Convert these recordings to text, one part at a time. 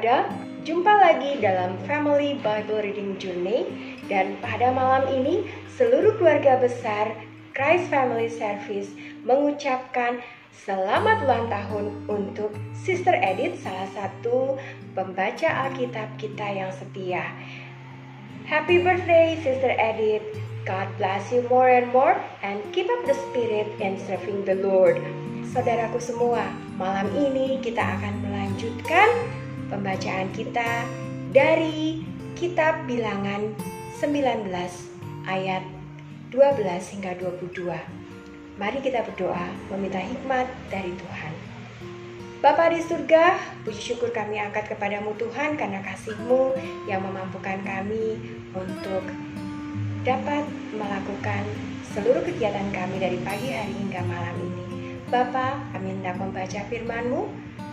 keluarga, jumpa lagi dalam Family Bible Reading Journey. Dan pada malam ini seluruh keluarga besar Christ Family Service mengucapkan selamat ulang tahun untuk Sister Edith, salah satu pembaca Alkitab kita yang setia. Happy birthday Sister Edith. God bless you more and more and keep up the spirit in serving the Lord. Saudaraku semua, malam ini kita akan melanjutkan pembacaan kita dari kitab Bilangan 19 ayat 12 hingga 22. Mari kita berdoa meminta hikmat dari Tuhan. Bapa di surga, puji syukur kami angkat kepadamu Tuhan karena kasih-Mu yang memampukan kami untuk dapat melakukan seluruh kegiatan kami dari pagi hari hingga malam ini. Bapa, kami hendak membaca firman-Mu,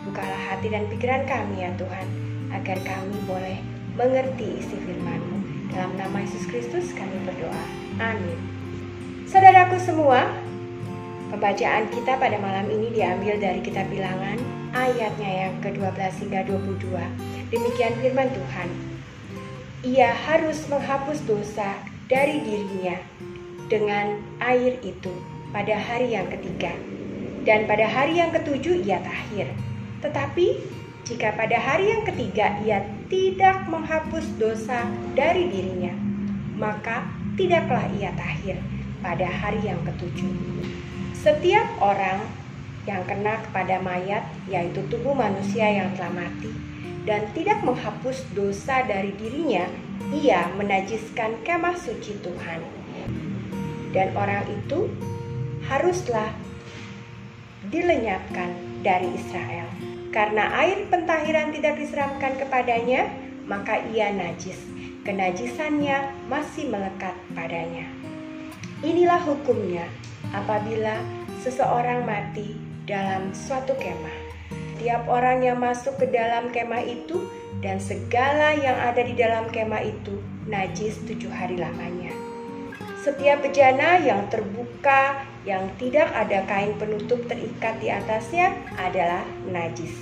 bukalah hati dan pikiran kami ya Tuhan, agar kami boleh mengerti isi firman-Mu. Dalam nama Yesus Kristus kami berdoa. Amin. Saudaraku semua, pembacaan kita pada malam ini diambil dari kitab Bilangan, ayatnya yang ke-12 hingga 22. Demikian firman Tuhan. Ia harus menghapus dosa dari dirinya dengan air itu pada hari yang ketiga. Dan pada hari yang ketujuh ia tahir. Tetapi jika pada hari yang ketiga ia tidak menghapus dosa dari dirinya, maka tidaklah ia tahir pada hari yang ketujuh. Setiap orang yang kena kepada mayat, yaitu tubuh manusia yang telah mati, dan tidak menghapus dosa dari dirinya, ia menajiskan kemah suci Tuhan. Dan orang itu haruslah dilenyapkan dari Israel. Karena air pentahiran tidak disiramkan kepadanya, maka ia najis. Kenajisannya masih melekat padanya. Inilah hukumnya apabila seseorang mati dalam suatu kemah. Setiap orang yang masuk ke dalam kemah itu dan segala yang ada di dalam kemah itu najis 7 hari lamanya. Setiap bejana yang terbuka yang tidak ada kain penutup terikat di atasnya adalah najis.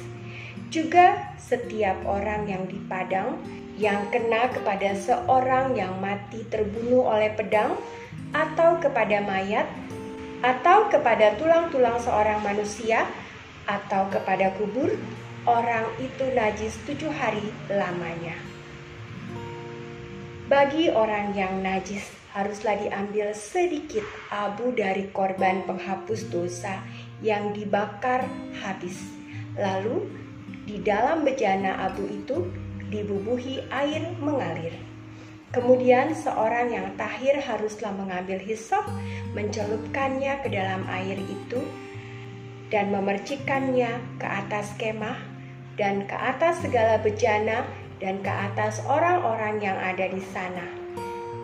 Juga setiap orang yang di padang yang kena kepada seorang yang mati terbunuh oleh pedang, atau kepada mayat, atau kepada tulang-tulang seorang manusia, atau kepada kubur, orang itu najis 7 hari lamanya. Bagi orang yang najis, haruslah diambil sedikit abu dari korban penghapus dosa yang dibakar habis. Lalu di dalam bejana abu itu dibubuhi air mengalir. Kemudian seorang yang tahir haruslah mengambil hisop, mencelupkannya ke dalam air itu, dan memercikkannya ke atas kemah, dan ke atas segala bejana, dan ke atas orang-orang yang ada di sana,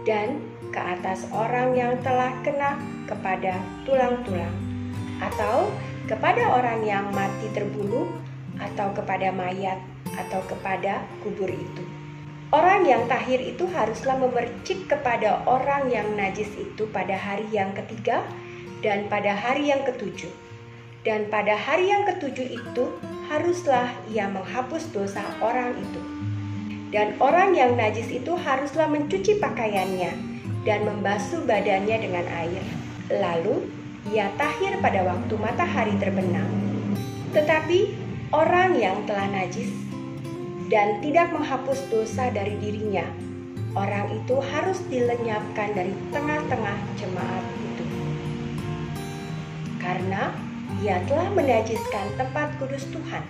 dan ke atas orang yang telah kena kepada tulang-tulang, atau kepada orang yang mati terbunuh, atau kepada mayat, atau kepada kubur itu. Orang yang tahir itu haruslah memercik kepada orang yang najis itu pada hari yang ketiga dan pada hari yang ketujuh. Dan pada hari yang ketujuh itu haruslah ia menghapus dosa orang itu. Dan orang yang najis itu haruslah mencuci pakaiannya dan membasuh badannya dengan air. Lalu ia tahir pada waktu matahari terbenam. Tetapi orang yang telah najis dan tidak menghapus dosa dari dirinya, orang itu harus dilenyapkan dari tengah-tengah jemaat itu. Karena ia telah menajiskan tempat kudus Tuhan.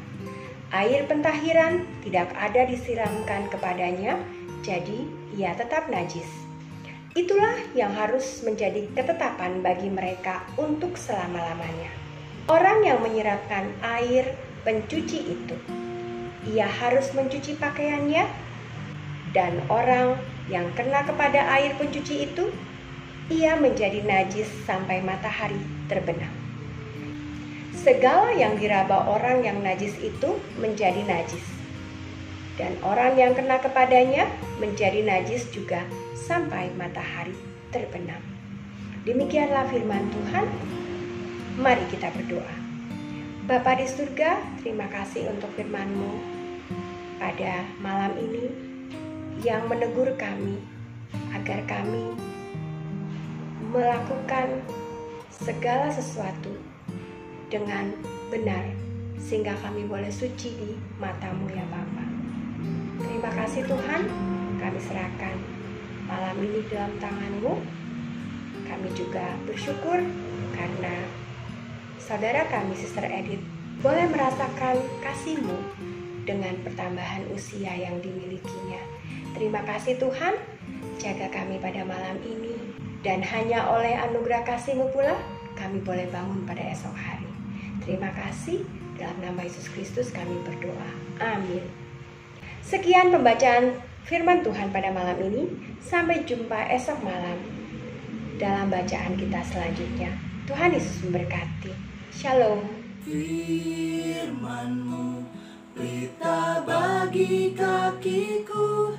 Air pentahiran tidak ada disiramkan kepadanya, jadi ia tetap najis. Itulah yang harus menjadi ketetapan bagi mereka untuk selama-lamanya. Orang yang menyiramkan air pencuci itu, ia harus mencuci pakaiannya, dan orang yang kena kepada air pencuci itu, ia menjadi najis sampai matahari terbenam. Segala yang diraba orang yang najis itu menjadi najis, dan orang yang kena kepadanya menjadi najis juga sampai matahari terbenam. Demikianlah firman Tuhan. Mari kita berdoa. Bapa di surga, terima kasih untuk firman-Mu. pada malam ini yang menegur kami agar kami melakukan segala sesuatu dengan benar sehingga kami boleh suci di mata-Mu ya Bapa. Terima kasih Tuhan, kami serahkan malam ini dalam tangan-Mu. Kami juga bersyukur karena saudara kami Sister Edith boleh merasakan kasih-Mu dengan pertambahan usia yang dimilikinya. Terima kasih Tuhan, jaga kami pada malam ini, dan hanya oleh anugerah kasih-Mu pula kami boleh bangun pada esok hari. Terima kasih, dalam nama Yesus Kristus kami berdoa. Amin. Sekian pembacaan firman Tuhan pada malam ini. Sampai jumpa esok malam dalam bacaan kita selanjutnya. Tuhan Yesus memberkati. Shalom. Firman-Mu, pelita bagi kakiku,